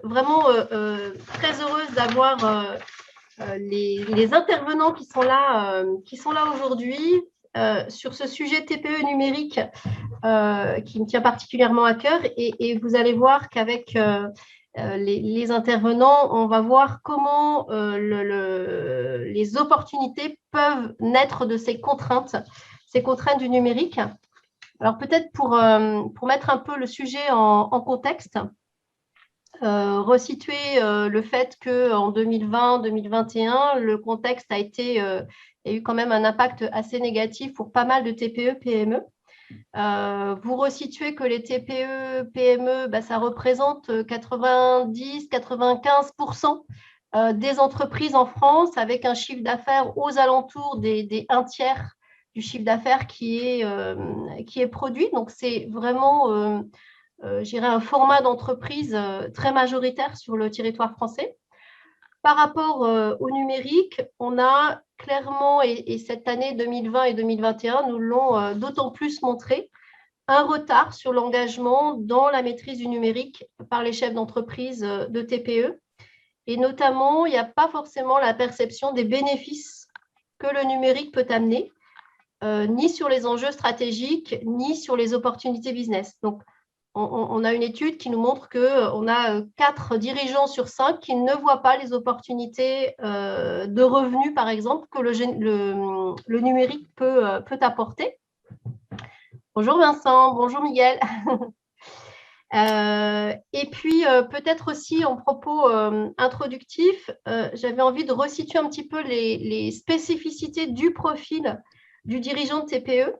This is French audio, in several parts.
vraiment très heureuse d'avoir les intervenants qui sont là aujourd'hui sur ce sujet TPE numérique qui me tient particulièrement à cœur. Et vous allez voir qu'avec les intervenants, on va voir comment les opportunités peuvent naître de ces contraintes du numérique. Alors peut-être pour mettre un peu le sujet en contexte, resituer le fait qu'en 2020-2021, le contexte a eu quand même un impact assez négatif pour pas mal de TPE, PME. Vous resituez que les TPE, PME, ça représente 90-95% des entreprises en France, avec un chiffre d'affaires aux alentours des 1/3 du chiffre d'affaires qui est produit. Donc, c'est vraiment, je dirais, un format d'entreprise très majoritaire sur le territoire français. Par rapport au numérique, on a clairement, et cette année 2020 et 2021 nous l'ont d'autant plus montré, un retard sur l'engagement dans la maîtrise du numérique par les chefs d'entreprise de TPE. Et notamment, il n'y a pas forcément la perception des bénéfices que le numérique peut amener, ni sur les enjeux stratégiques, ni sur les opportunités business. Donc, on a une étude qui nous montre qu'on a 4 dirigeants sur 5 qui ne voient pas les opportunités de revenus, par exemple, que le numérique peut apporter. Bonjour Vincent, bonjour Miguel. Et puis, peut-être aussi en propos introductif, j'avais envie de resituer un petit peu les spécificités du profil du dirigeant de TPE,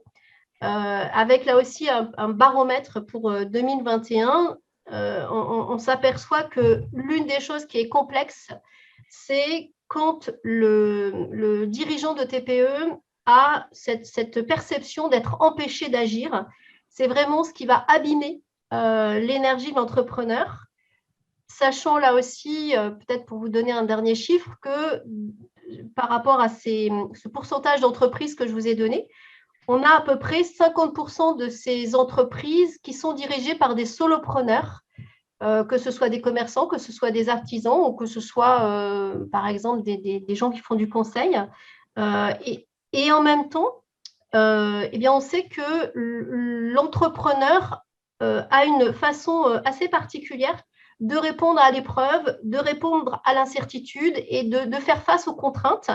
avec là aussi un baromètre pour 2021. On s'aperçoit que l'une des choses qui est complexe, c'est quand le dirigeant de TPE a cette perception d'être empêché d'agir. C'est vraiment ce qui va abîmer l'énergie de l'entrepreneur, sachant là aussi, peut-être pour vous donner un dernier chiffre, que par rapport à ce pourcentage d'entreprises que je vous ai donné, on a à peu près 50% de ces entreprises qui sont dirigées par des solopreneurs, que ce soit des commerçants, que ce soit des artisans ou que ce soit, par exemple, des gens qui font du conseil. Et en même temps, eh bien, on sait que l'entrepreneur a une façon assez particulière de répondre à l'épreuve, de répondre à l'incertitude et de faire face aux contraintes,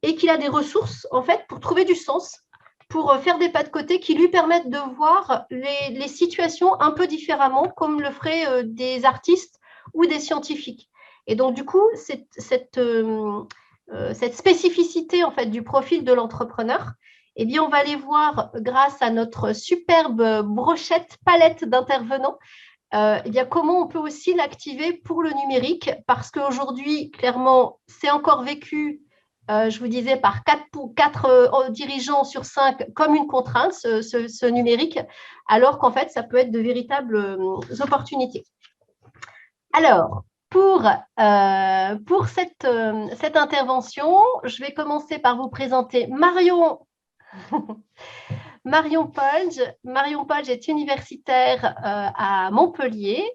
et qu'il a des ressources, en fait, pour trouver du sens, pour faire des pas de côté qui lui permettent de voir les situations un peu différemment, comme le feraient des artistes ou des scientifiques. Et donc, du coup, cette spécificité, en fait, du profil de l'entrepreneur, eh bien, on va les voir grâce à notre superbe brochette palette d'intervenants. Eh bien, comment on peut aussi l'activer pour le numérique, parce qu'aujourd'hui, clairement, c'est encore vécu, je vous disais, par 4 dirigeants sur 5 comme une contrainte, ce numérique, alors qu'en fait, ça peut être de véritables opportunités. Alors, pour cette intervention, je vais commencer par vous présenter Marion. Marion Polge. Marion Polge est universitaire à Montpellier.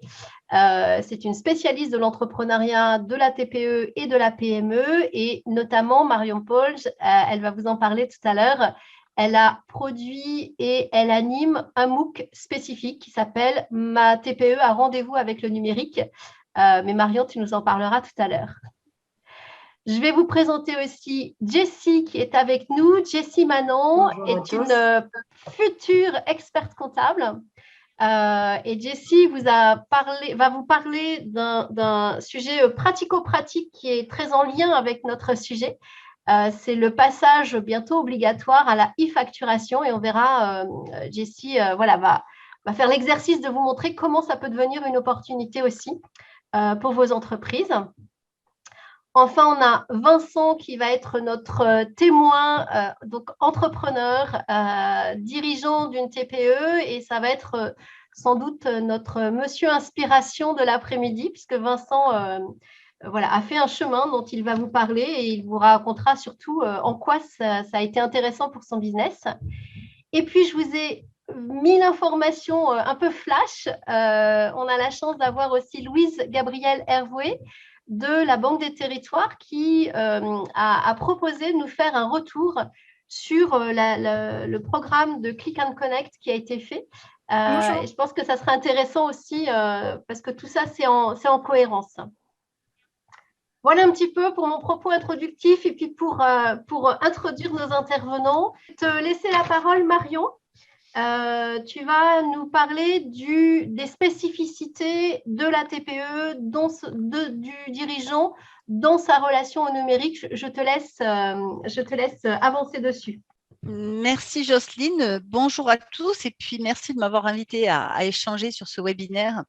C'est une spécialiste de l'entrepreneuriat, de la TPE et de la PME. Et notamment, Marion Polge, elle va vous en parler tout à l'heure. Elle a produit et elle anime un MOOC spécifique qui s'appelle « Ma TPE a rendez-vous avec le numérique ». Mais Marion, tu nous en parleras tout à l'heure. Je vais vous présenter aussi Jessie qui est avec nous. Jessie Manon est une future experte comptable. Et Jessie va vous parler d'un sujet pratico-pratique qui est très en lien avec notre sujet. C'est le passage bientôt obligatoire à la e-facturation. Et on verra, Jessie va faire l'exercice de vous montrer comment ça peut devenir une opportunité aussi pour vos entreprises. Enfin, on a Vincent qui va être notre témoin, donc entrepreneur, dirigeant d'une TPE, et ça va être sans doute notre monsieur inspiration de l'après-midi, puisque Vincent a fait un chemin dont il va vous parler et il vous racontera surtout en quoi ça a été intéressant pour son business. Et puis, je vous ai 1000 informations un peu flash. On a la chance d'avoir aussi Louise Gabrielle Hervoué de la Banque des Territoires qui a proposé de nous faire un retour sur le programme de Click and Connect qui a été fait. Et je pense que ça sera intéressant aussi parce que tout ça, c'est en cohérence. Voilà un petit peu pour mon propos introductif et puis pour introduire nos intervenants. Je vais te laisser la parole, Marion. Tu vas nous parler des spécificités de la TPE, du dirigeant dans sa relation au numérique. Je te laisse avancer dessus. Merci Jocelyne, bonjour à tous et puis merci de m'avoir invité à échanger sur ce webinaire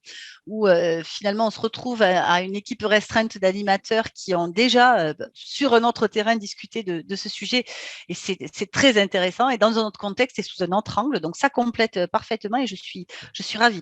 où finalement on se retrouve à une équipe restreinte d'animateurs qui ont déjà sur un autre terrain discuté de ce sujet et c'est très intéressant et dans un autre contexte et sous un autre angle, donc ça complète parfaitement et je suis ravie.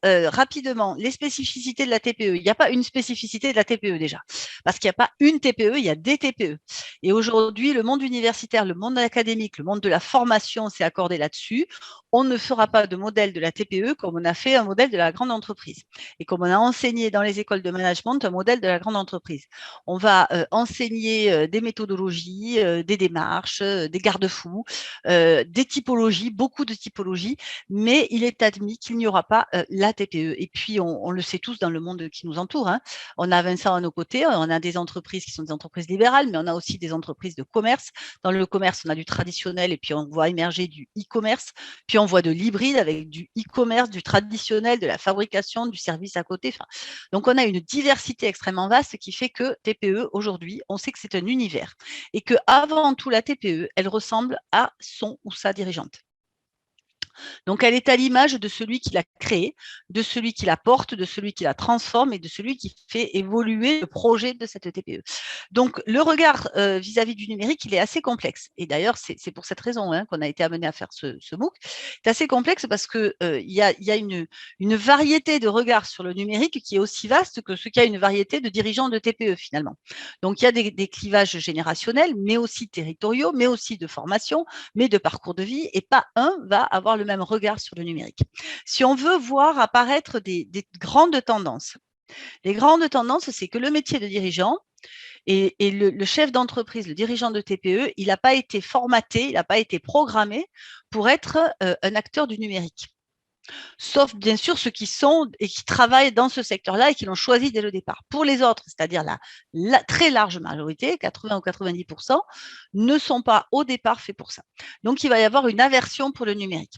Rapidement, les spécificités de la TPE, il n'y a pas une spécificité de la TPE déjà, parce qu'il n'y a pas une TPE, il y a des TPE et aujourd'hui le monde universitaire, le monde académique, le monde de la formation s'est accordé là-dessus. On ne fera pas de modèle de la TPE comme on a fait un modèle de la grande entreprise et comme on a enseigné dans les écoles de management un modèle de la grande entreprise. On va enseigner des méthodologies, des démarches, des garde-fous, des typologies, beaucoup de typologies, mais il est admis qu'il n'y aura pas la TPE. Et puis, on le sait tous dans le monde qui nous entoure, hein. On a Vincent à nos côtés, on a des entreprises qui sont des entreprises libérales, mais on a aussi des entreprises de commerce. Dans le commerce, on a du traditionnel et puis on voit émerger du e-commerce. Puis on voit de l'hybride avec du e-commerce, du traditionnel, de la fabrication, du service à côté. Enfin, donc on a une diversité extrêmement vaste qui fait que TPE, aujourd'hui, on sait que c'est un univers. Et que avant tout, la TPE, elle ressemble à son ou sa dirigeante. Donc, elle est à l'image de celui qui l'a créée, de celui qui la porte, de celui qui la transforme et de celui qui fait évoluer le projet de cette TPE. Donc, le regard vis-à-vis du numérique, il est assez complexe. Et d'ailleurs, c'est pour cette raison qu'on a été amené à faire ce MOOC. C'est assez complexe parce qu'il y a une variété de regards sur le numérique qui est aussi vaste que ce qu'il y a une variété de dirigeants de TPE finalement. Donc, il y a des clivages générationnels, mais aussi territoriaux, mais aussi de formation, mais de parcours de vie, et pas un va avoir le même regard sur le numérique. Si on veut voir apparaître des grandes tendances, les grandes tendances, c'est que le métier de dirigeant et le chef d'entreprise, le dirigeant de TPE, il n'a pas été formaté, il n'a pas été programmé pour être un acteur du numérique. Sauf bien sûr ceux qui sont et qui travaillent dans ce secteur-là et qui l'ont choisi dès le départ. Pour les autres, c'est-à-dire la très large majorité, 80 ou 90%, ne sont pas au départ faits pour ça. Donc, il va y avoir une aversion pour le numérique.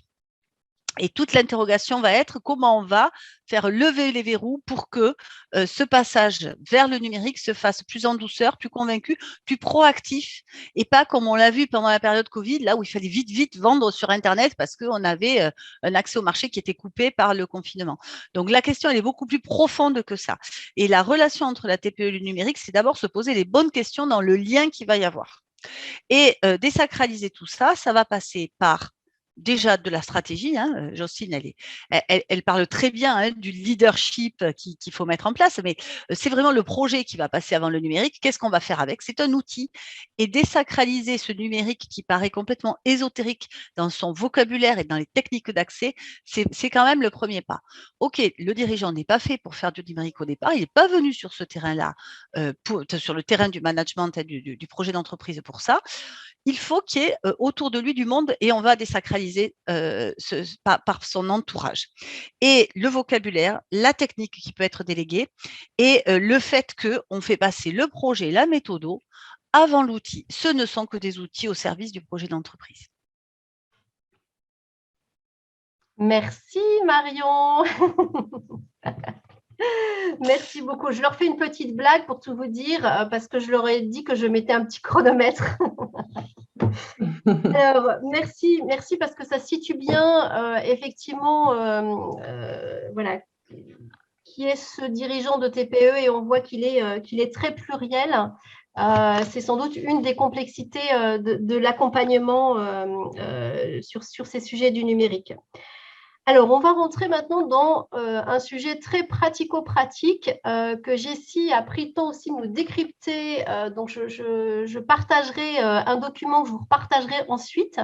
Et toute l'interrogation va être comment on va faire lever les verrous pour que ce passage vers le numérique se fasse plus en douceur, plus convaincu, plus proactif, et pas comme on l'a vu pendant la période Covid, là où il fallait vite vendre sur Internet parce qu'on avait un accès au marché qui était coupé par le confinement. Donc la question, elle est beaucoup plus profonde que ça. Et la relation entre la TPE et le numérique, c'est d'abord se poser les bonnes questions dans le lien qu'il va y avoir. Et désacraliser tout ça, ça va passer par déjà de la stratégie, hein, Jocelyne, elle parle très bien du leadership qu'il faut mettre en place, mais c'est vraiment le projet qui va passer avant le numérique. Qu'est-ce qu'on va faire avec? C'est un outil. Et désacraliser ce numérique qui paraît complètement ésotérique dans son vocabulaire et dans les techniques d'accès, c'est quand même le premier pas. OK, le dirigeant n'est pas fait pour faire du numérique au départ, il n'est pas venu sur ce terrain-là, sur le terrain du management et du projet d'entreprise pour ça. Il faut qu'il y ait autour de lui du monde et on va désacraliser par son entourage. Et le vocabulaire, la technique qui peut être déléguée et le fait qu'on fait passer le projet, la méthode avant l'outil. Ce ne sont que des outils au service du projet d'entreprise. Merci Marion. Merci beaucoup. Je leur fais une petite blague pour tout vous dire, parce que je leur ai dit que je mettais un petit chronomètre. Alors, merci parce que ça situe bien, effectivement, voilà, qui est ce dirigeant de TPE et on voit qu'il est très pluriel. C'est sans doute une des complexités de l'accompagnement sur ces sujets du numérique. Alors, on va rentrer maintenant dans un sujet très pratico-pratique que Jessie a pris le temps aussi de nous décrypter. Donc, je partagerai un document que je vous partagerai ensuite.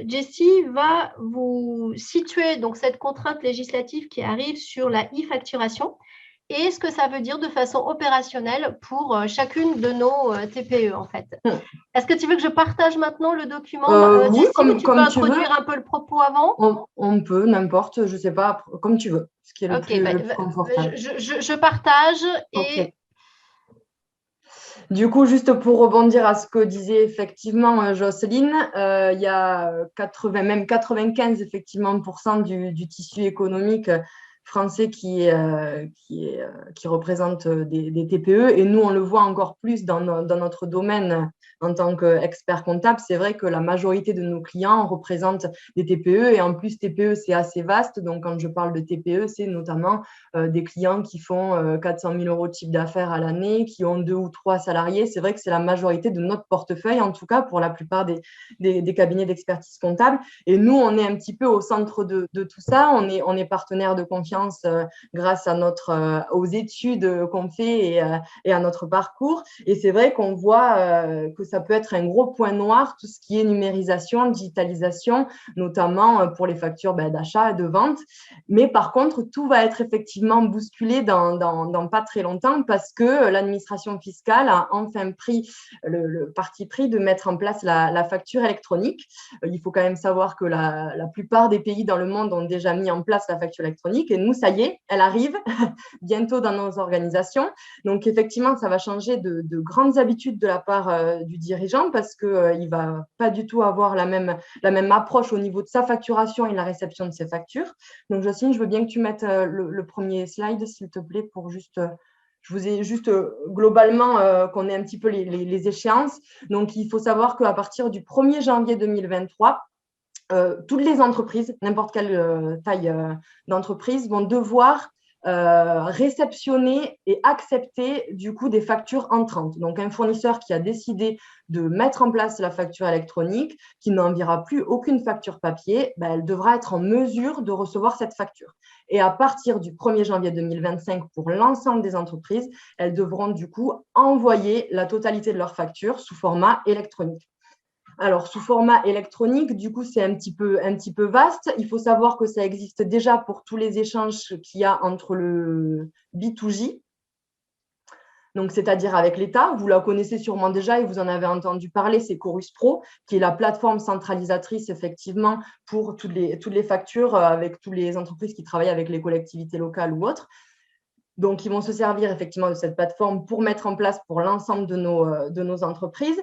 Jessie va vous situer donc cette contrainte législative qui arrive sur la e-facturation et ce que ça veut dire de façon opérationnelle pour chacune de nos TPE en fait. Est-ce que tu veux que je partage maintenant le document, Oui, Jessie, ou tu peux comme tu introduire veux. un peu le propos avant? On peut, n'importe, je ne sais pas, comme tu veux, ce qui est le plus confortable. Je partage et… Okay. Du coup, juste pour rebondir à ce que disait effectivement Jocelyne, il y a 80, même 95 effectivement, du tissu économique français qui représente des TPE. Et nous, on le voit encore plus dans notre domaine en tant qu'expert comptable. C'est vrai que la majorité de nos clients représentent des TPE. Et en plus, TPE, c'est assez vaste. Donc, quand je parle de TPE, c'est notamment des clients qui font 400 000 euros de chiffre d'affaires à l'année, qui ont 2 ou 3 salariés. C'est vrai que c'est la majorité de notre portefeuille, en tout cas pour la plupart des cabinets d'expertise comptable. Et nous, on est un petit peu au centre de tout ça. On est partenaire de confiance grâce à aux études qu'on fait et à notre parcours. Et c'est vrai qu'on voit que ça peut être un gros point noir, tout ce qui est numérisation, digitalisation, notamment pour les factures d'achat et de vente. Mais par contre, tout va être effectivement bousculé dans pas très longtemps parce que l'administration fiscale a enfin pris le parti pris de mettre en place la facture électronique. Il faut quand même savoir que la plupart des pays dans le monde ont déjà mis en place la facture électronique et nous, ça y est, elle arrive bientôt dans nos organisations. Donc, effectivement, ça va changer de grandes habitudes de la part du dirigeant parce qu'il ne va pas du tout avoir la même approche au niveau de sa facturation et la réception de ses factures. Donc, Jocelyne, je veux bien que tu mettes le premier slide, s'il te plaît, pour juste… Je vous ai juste globalement qu'on ait un petit peu les échéances. Donc, il faut savoir qu'à partir du 1er janvier 2023, toutes les entreprises, n'importe quelle taille d'entreprise, vont devoir réceptionner et accepter du coup des factures entrantes. Donc, un fournisseur qui a décidé de mettre en place la facture électronique, qui n'enverra plus aucune facture papier, elle devra être en mesure de recevoir cette facture. Et à partir du 1er janvier 2025, pour l'ensemble des entreprises, elles devront du coup envoyer la totalité de leurs factures sous format électronique. Alors, sous format électronique, du coup, c'est un petit peu vaste. Il faut savoir que ça existe déjà pour tous les échanges qu'il y a entre le B2J, donc c'est-à-dire avec l'État. Vous la connaissez sûrement déjà et vous en avez entendu parler, c'est Chorus Pro, qui est la plateforme centralisatrice, effectivement, pour toutes les factures avec toutes les entreprises qui travaillent avec les collectivités locales ou autres. Donc, ils vont se servir effectivement de cette plateforme pour mettre en place pour l'ensemble de nos entreprises.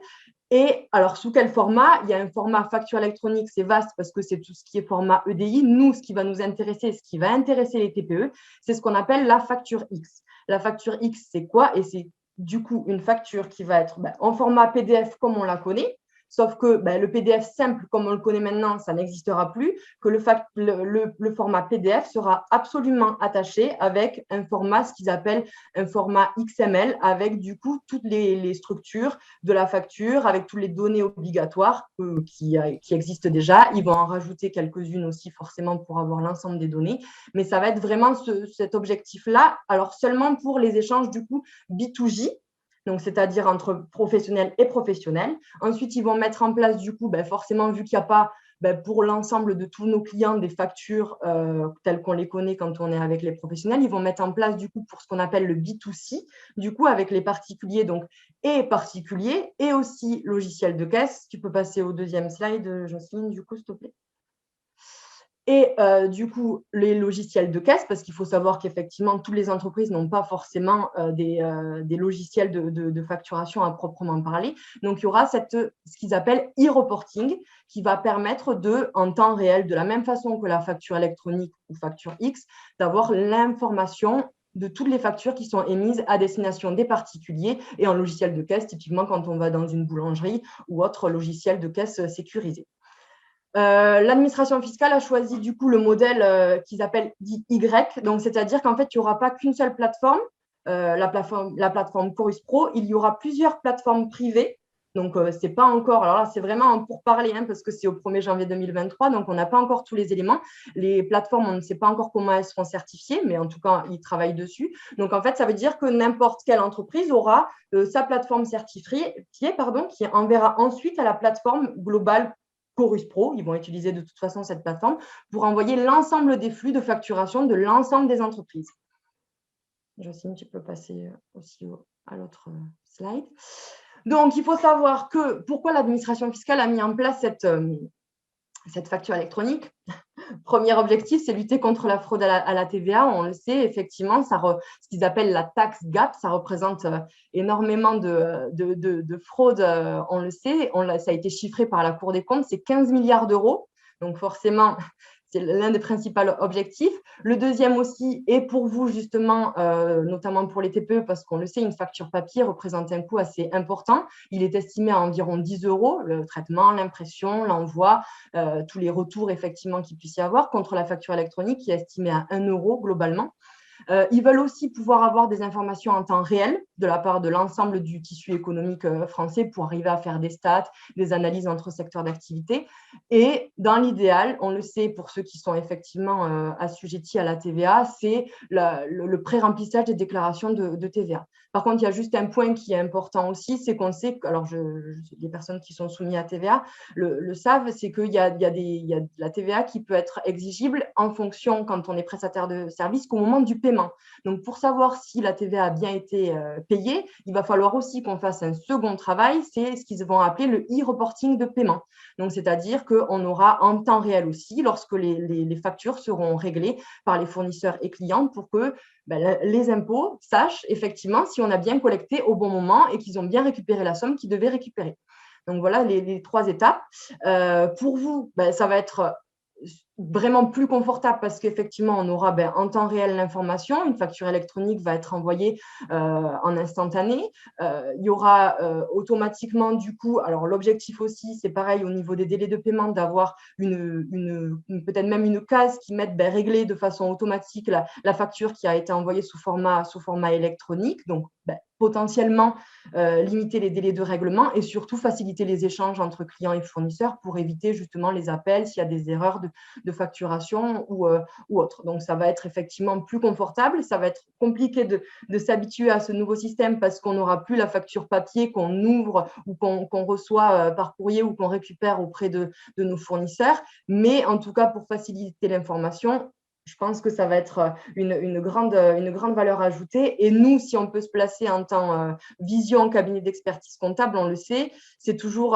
Et alors, sous quel format? Il y a un format facture électronique, c'est vaste parce que c'est tout ce qui est format EDI. Nous, ce qui va nous intéresser, ce qui va intéresser les TPE, c'est ce qu'on appelle la facture X. La facture X, c'est quoi? Et c'est du coup une facture qui va être en format PDF comme on la connaît. Sauf que le PDF simple, comme on le connaît maintenant, ça n'existera plus, que le format PDF sera absolument attaché avec un format, ce qu'ils appellent un format XML, avec du coup toutes les structures de la facture, avec toutes les données obligatoires qui existent déjà. Ils vont en rajouter quelques-unes aussi forcément pour avoir l'ensemble des données, mais ça va être vraiment cet objectif-là, alors seulement pour les échanges du coup B2J, donc c'est-à-dire entre professionnels et professionnels. Ensuite, ils vont mettre en place, du coup, forcément, vu qu'il n'y a pas pour l'ensemble de tous nos clients des factures telles qu'on les connaît quand on est avec les professionnels, ils vont mettre en place, du coup, pour ce qu'on appelle le B2C, du coup, avec les particuliers, donc, et particuliers, et aussi logiciels de caisse. Tu peux passer au deuxième slide, Jocelyne, du coup, s'il te plaît. Et du coup, les logiciels de caisse, parce qu'il faut savoir qu'effectivement, toutes les entreprises n'ont pas forcément des logiciels de facturation à proprement parler. Donc, il y aura ce qu'ils appellent e-reporting qui va permettre en temps réel, de la même façon que la facture électronique ou facture X, d'avoir l'information de toutes les factures qui sont émises à destination des particuliers et en logiciel de caisse, typiquement quand on va dans une boulangerie ou autre logiciel de caisse sécurisé. L'administration fiscale a choisi du coup le modèle qu'ils appellent Y, donc c'est-à-dire qu'en fait, il n'y aura pas qu'une seule plateforme, la plateforme Chorus Pro, il y aura plusieurs plateformes privées, Donc, c'est pas encore… Alors là, c'est vraiment pour parler, hein, parce que c'est au 1er janvier 2023, donc on n'a pas encore tous les éléments. Les plateformes, on ne sait pas encore comment elles seront certifiées, mais en tout cas, ils travaillent dessus. Donc, en fait, ça veut dire que n'importe quelle entreprise aura sa plateforme certifiée, qui enverra ensuite à la plateforme globale Chorus Pro. Ils vont utiliser de toute façon cette plateforme pour envoyer l'ensemble des flux de facturation de l'ensemble des entreprises. Jocelyne, tu peux passer aussi à l'autre slide. Donc, il faut savoir que pourquoi l'administration fiscale a mis en place cette facture électronique. Premier objectif, c'est lutter contre la fraude à la TVA. On le sait, effectivement, ce qu'ils appellent la tax gap, ça représente énormément de fraude, on le sait. Ça a été chiffré par la Cour des comptes, c'est 15 milliards d'euros. Donc, forcément, c'est l'un des principaux objectifs. Le deuxième aussi est pour vous, justement, notamment pour les TPE, parce qu'on le sait, une facture papier représente un coût assez important. Il est estimé à environ 10 euros, le traitement, l'impression, l'envoi, tous les retours, effectivement, qu'il puisse y avoir, contre la facture électronique qui est estimée à 1 euro globalement. Ils veulent aussi pouvoir avoir des informations en temps réel de la part de l'ensemble du tissu économique français pour arriver à faire des stats, des analyses entre secteurs d'activité. Et dans l'idéal, on le sait pour ceux qui sont effectivement assujettis à la TVA, c'est le pré-remplissage des déclarations de TVA. Par contre, il y a juste un point qui est important aussi, c'est qu'on sait, alors les personnes qui sont soumises à TVA le savent, c'est qu'il y a de la TVA qui peut être exigible en fonction, quand on est prestataire de service, qu'au moment du paiement. Donc, pour savoir si la TVA a bien été payée, il va falloir aussi qu'on fasse un second travail, c'est ce qu'ils vont appeler le e-reporting de paiement. Donc, c'est-à-dire qu'on aura en temps réel aussi, lorsque les factures seront réglées par les fournisseurs et clients pour que les impôts sachent effectivement si on a bien collecté au bon moment et qu'ils ont bien récupéré la somme qu'ils devaient récupérer. Donc, voilà les 3 étapes. Pour vous, ça va être vraiment plus confortable parce qu'effectivement, on aura en temps réel l'information. Une facture électronique va être envoyée en instantané. Il y aura automatiquement, du coup, alors l'objectif aussi, c'est pareil au niveau des délais de paiement, d'avoir peut-être même une case qui mette régler de façon automatique la facture qui a été envoyée sous format électronique. Donc, potentiellement limiter les délais de règlement et surtout faciliter les échanges entre clients et fournisseurs pour éviter justement les appels s'il y a des erreurs de facturation ou autre. Donc, ça va être effectivement plus confortable. Ça va être compliqué de s'habituer à ce nouveau système parce qu'on n'aura plus la facture papier qu'on ouvre ou qu'on reçoit par courrier ou qu'on récupère auprès de nos fournisseurs. Mais en tout cas, pour faciliter l'information, je pense que ça va être une grande valeur ajoutée. Et nous, si on peut se placer en tant vision cabinet d'expertise comptable, on le sait, c'est toujours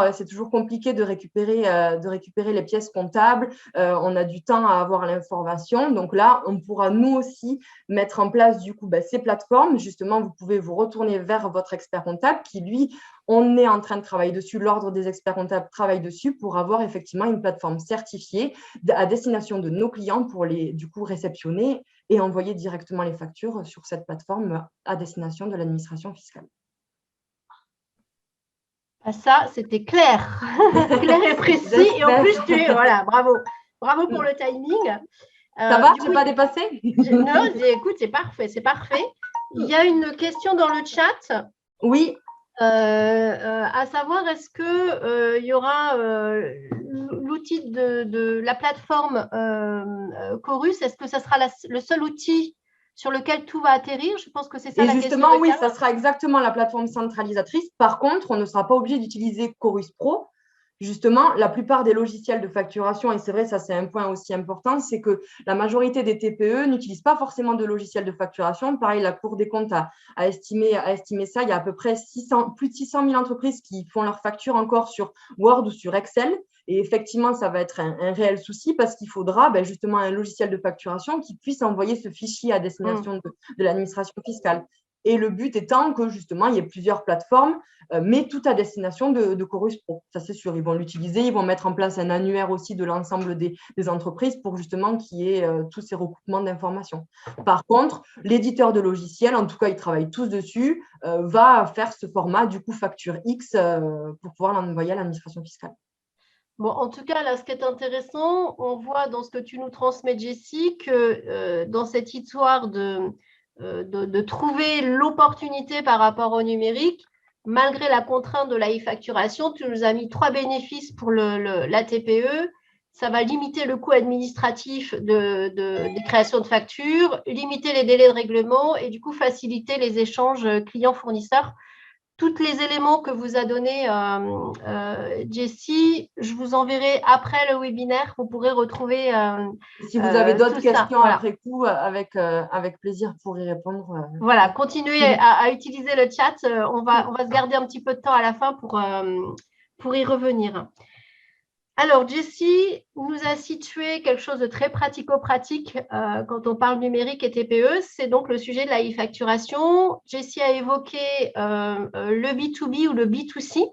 compliqué de récupérer les pièces comptables. On a du temps à avoir l'information. Donc là, on pourra nous aussi mettre en place du coup ces plateformes. Justement, vous pouvez vous retourner vers votre expert comptable qui, lui, on est en train de travailler dessus, l'ordre des experts comptables travaille dessus pour avoir effectivement une plateforme certifiée à destination de nos clients pour les du coup réceptionner et envoyer directement les factures sur cette plateforme à destination de l'administration fiscale. Ça, c'était clair, clair et précis. Et en plus, voilà, bravo pour le timing. Ça va, je ne t'ai pas dépassé? Non, écoute, c'est parfait, c'est parfait. Il y a une question dans le chat. Oui. À savoir, est-ce qu'il y aura l'outil de la plateforme Chorus, est-ce que ça sera le seul outil sur lequel tout va atterrir? Je pense que c'est ça la question. Justement, oui, ça sera exactement la plateforme centralisatrice. Par contre, on ne sera pas obligé d'utiliser Chorus Pro. Justement, la plupart des logiciels de facturation, et c'est vrai, ça c'est un point aussi important, c'est que la majorité des TPE n'utilisent pas forcément de logiciel de facturation. Pareil, la Cour des comptes a estimé ça. Il y a à peu près plus de 600 000 entreprises qui font leurs factures encore sur Word ou sur Excel. Et effectivement, ça va être un réel souci parce qu'il faudra justement un logiciel de facturation qui puisse envoyer ce fichier à destination de l'administration fiscale. Et le but étant que justement, il y ait plusieurs plateformes, mais tout à destination de Chorus Pro. Ça, c'est sûr, ils vont l'utiliser. Ils vont mettre en place un annuaire aussi de l'ensemble des entreprises pour justement qu'il y ait tous ces recoupements d'informations. Par contre, l'éditeur de logiciels, en tout cas, ils travaillent tous dessus, va faire ce format, du coup, facture X pour pouvoir l'envoyer à l'administration fiscale. Bon, en tout cas, là, ce qui est intéressant, on voit dans ce que tu nous transmets, Jessie, que dans cette histoire de trouver l'opportunité par rapport au numérique, malgré la contrainte de la e-facturation, tu nous as mis 3 bénéfices pour la TPE. Ça va limiter le coût administratif des créations de factures, limiter les délais de règlement et du coup faciliter les échanges clients-fournisseurs. Tous les éléments que vous a donnés Jessie, je vous enverrai après le webinaire. Vous pourrez retrouver si vous avez d'autres questions voilà. après coup, avec plaisir pour y répondre. Voilà, continuez à utiliser le chat. On va se garder un petit peu de temps à la fin pour y revenir. Alors, Jessie nous a situé quelque chose de très pratico-pratique quand on parle numérique et TPE. C'est donc le sujet de la e-facturation. Jessie a évoqué le B2B ou le B2C.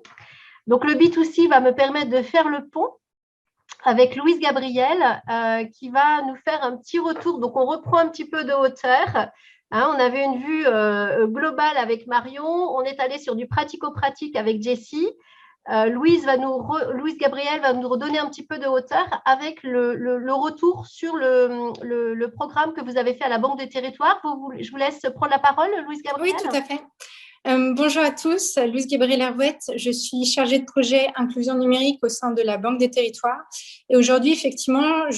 Donc, le B2C va me permettre de faire le pont avec Louise Gabriel qui va nous faire un petit retour. Donc, on reprend un petit peu de hauteur. Hein, on avait une vue globale avec Marion. On est allé sur du pratico-pratique avec Jessie. Louise Gabriel va nous redonner un petit peu de hauteur avec le retour sur le programme que vous avez fait à la Banque des Territoires. Je vous laisse prendre la parole, Louise Gabriel. Oui, tout à fait. Bonjour à tous, Louise Gabriel-Herouette. Je suis chargée de projet inclusion numérique au sein de la Banque des Territoires. Et aujourd'hui, effectivement,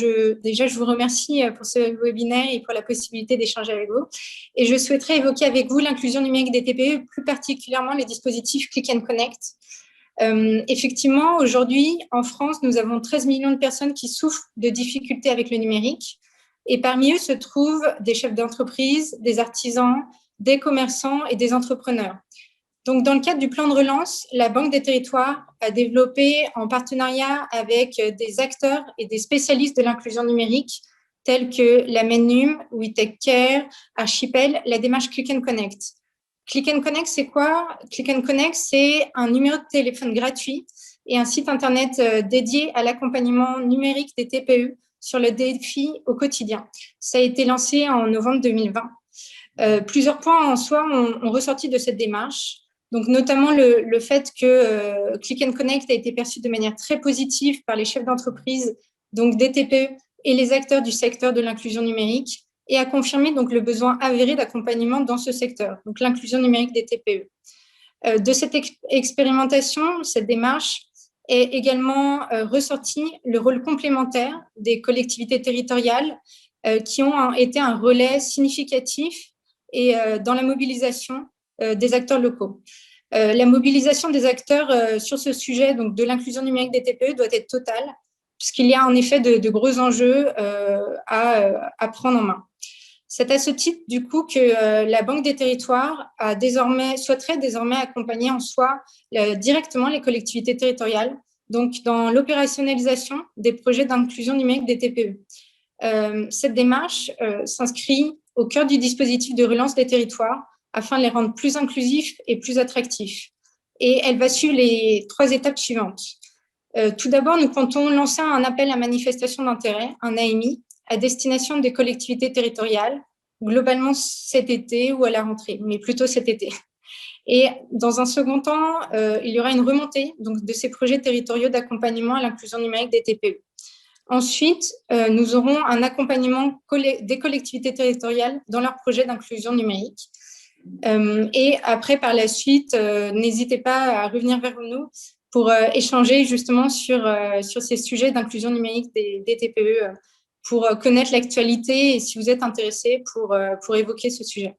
déjà, je vous remercie pour ce webinaire et pour la possibilité d'échanger avec vous. Et je souhaiterais évoquer avec vous l'inclusion numérique des TPE, plus particulièrement les dispositifs Click and Connect. Effectivement, aujourd'hui, en France, nous avons 13 millions de personnes qui souffrent de difficultés avec le numérique. Et parmi eux se trouvent des chefs d'entreprise, des artisans, des commerçants et des entrepreneurs. Donc, dans le cadre du plan de relance, la Banque des Territoires a développé, en partenariat avec des acteurs et des spécialistes de l'inclusion numérique, tels que la MENNUM, We Take Care, Archipel, la démarche Click and Connect. Click and Connect, c'est quoi? Click and Connect, c'est un numéro de téléphone gratuit et un site internet dédié à l'accompagnement numérique des TPE sur le défi au quotidien. Ça a été lancé en novembre 2020. Plusieurs points en soi ont ressorti de cette démarche, donc notamment le fait que Click and Connect a été perçu de manière très positive par les chefs d'entreprise, donc des TPE et les acteurs du secteur de l'inclusion numérique, et a confirmé donc le besoin avéré d'accompagnement dans ce secteur, donc l'inclusion numérique des TPE. De cette expérimentation, cette démarche est également ressorti le rôle complémentaire des collectivités territoriales qui ont été un relais significatif et dans la mobilisation des acteurs locaux. La mobilisation des acteurs sur ce sujet donc de l'inclusion numérique des TPE doit être totale, puisqu'il y a en effet de gros enjeux à prendre en main. C'est à ce titre, du coup, que la Banque des Territoires souhaiterait désormais accompagner en soi directement les collectivités territoriales, donc dans l'opérationnalisation des projets d'inclusion numérique des TPE. Cette démarche s'inscrit au cœur du dispositif de relance des territoires afin de les rendre plus inclusifs et plus attractifs. Et elle va suivre les 3 étapes suivantes. Tout d'abord, nous comptons lancer un appel à manifestation d'intérêt, un AMI, à destination des collectivités territoriales, globalement cet été ou à la rentrée, mais plutôt cet été. Et dans un second temps, il y aura une remontée donc, de ces projets territoriaux d'accompagnement à l'inclusion numérique des TPE. Ensuite, nous aurons un accompagnement des collectivités territoriales dans leurs projets d'inclusion numérique. Et après, par la suite, n'hésitez pas à revenir vers nous pour échanger justement sur ces sujets d'inclusion numérique des TPE, pour connaître l'actualité et si vous êtes intéressé pour évoquer ce sujet.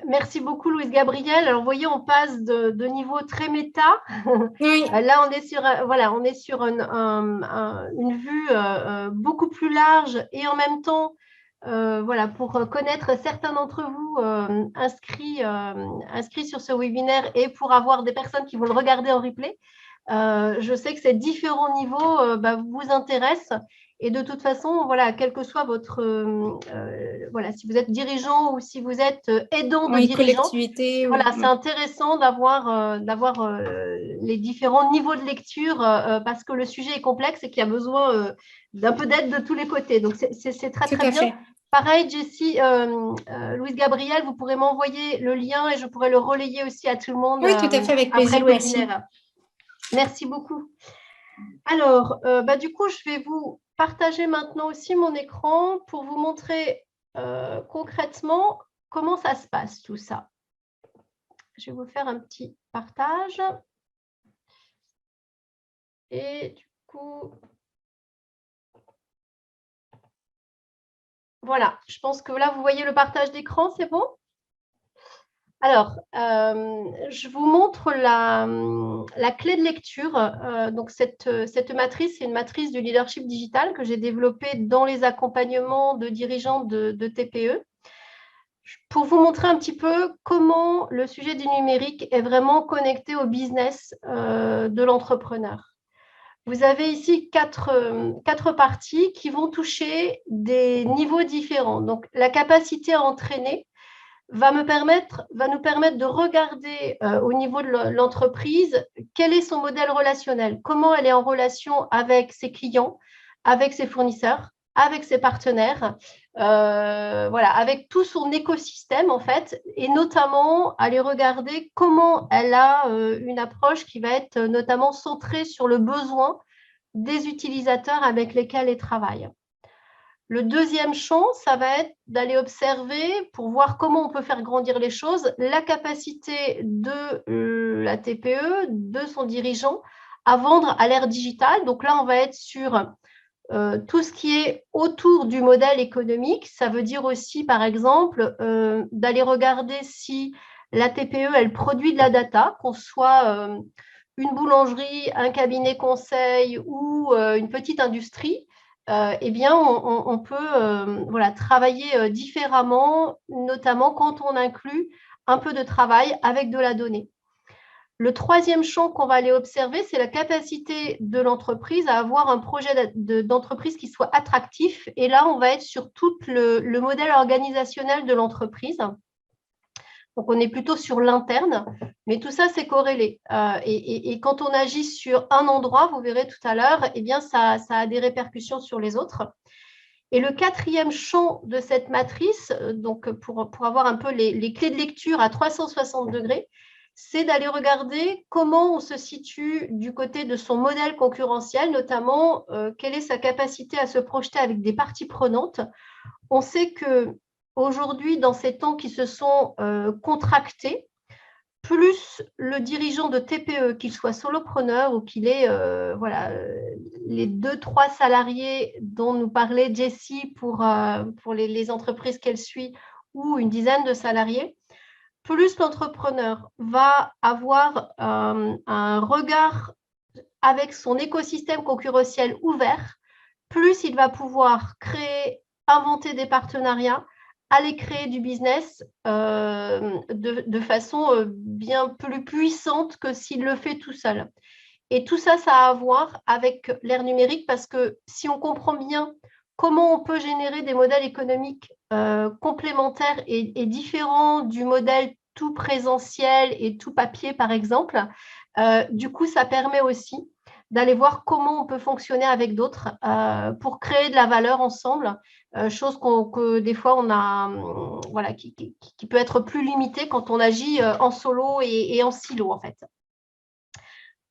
Merci beaucoup, Louise Gabriel. Alors, vous voyez, on passe de niveau très méta. Oui. Là, on est sur une vue beaucoup plus large et en même temps, pour connaître certains d'entre vous inscrits sur ce webinaire et pour avoir des personnes qui vont le regarder en replay. Je sais que ces différents niveaux vous intéressent. Et de toute façon, quel que soit votre… si vous êtes dirigeant ou si vous êtes aidant de dirigeant, c'est intéressant d'avoir les différents niveaux de lecture parce que le sujet est complexe et qu'il y a besoin d'un peu d'aide de tous les côtés. Donc, c'est très bien. Fait. Pareil, Jessie, Louise Gabriel, vous pourrez m'envoyer le lien et je pourrai le relayer aussi à tout le monde. Oui, tout à fait, avec plaisir. Après le webinaire. Merci beaucoup. Alors, du coup, je vais vous partager maintenant aussi mon écran pour vous montrer concrètement comment ça se passe, tout ça. je vais vous faire un petit partage. Et du coup, voilà, je pense que là, vous voyez le partage d'écran, c'est bon? Alors, je vous montre la clé de lecture. Donc, cette matrice, c'est une matrice du leadership digital que j'ai développée dans les accompagnements de dirigeants de TPE pour vous montrer un petit peu comment le sujet du numérique est vraiment connecté au business de l'entrepreneur. Vous avez ici quatre parties qui vont toucher des niveaux différents. Donc, la capacité à entraîner va nous permettre de regarder au niveau de l'entreprise quel est son modèle relationnel, comment elle est en relation avec ses clients, avec ses fournisseurs, avec ses partenaires, voilà, avec tout son écosystème en fait, et notamment aller regarder comment elle a une approche qui va être notamment centrée sur le besoin des utilisateurs avec lesquels elle travaille. Le deuxième champ, ça va être d'aller observer pour voir comment on peut faire grandir les choses, la capacité de la TPE, de son dirigeant à vendre à l'ère digitale. Donc là, on va être sur tout ce qui est autour du modèle économique. Ça veut dire aussi, par exemple, d'aller regarder si la TPE, elle produit de la data, qu'on soit une boulangerie, un cabinet conseil ou une petite industrie. Eh bien, on peut voilà, travailler différemment, notamment quand on inclut un peu de travail avec de la donnée. Le troisième champ qu'on va aller observer, c'est la capacité de l'entreprise à avoir un projet d'entreprise qui soit attractif. Et là, on va être sur tout le modèle organisationnel de l'entreprise. Donc, on est plutôt sur l'interne, mais tout ça, c'est corrélé. Et quand on agit sur un endroit, vous verrez tout à l'heure, eh bien, ça a des répercussions sur les autres. Et le quatrième champ de cette matrice, donc pour avoir un peu les clés de lecture à 360 degrés, c'est d'aller regarder comment on se situe du côté de son modèle concurrentiel, notamment quelle est sa capacité à se projeter avec des parties prenantes. On sait qu'aujourd'hui, dans ces temps qui se sont contractés, plus le dirigeant de TPE, qu'il soit solopreneur ou qu'il ait voilà, les 2-3 salariés dont nous parlait Jessie pour les entreprises qu'elle suit, ou une dizaine de salariés, plus l'entrepreneur va avoir un regard avec son écosystème concurrentiel ouvert, plus il va pouvoir créer, inventer des partenariats, aller créer du business de façon bien plus puissante que s'il le fait tout seul. Et tout ça, ça a à voir avec l'ère numérique parce que si on comprend bien comment on peut générer des modèles économiques complémentaires et différents du modèle tout présentiel et tout papier, par exemple, du coup, ça permet aussi d'aller voir comment on peut fonctionner avec d'autres pour créer de la valeur ensemble, chose que des fois, on a, voilà, qui peut être plus limitée quand on agit en solo et en silo, en fait.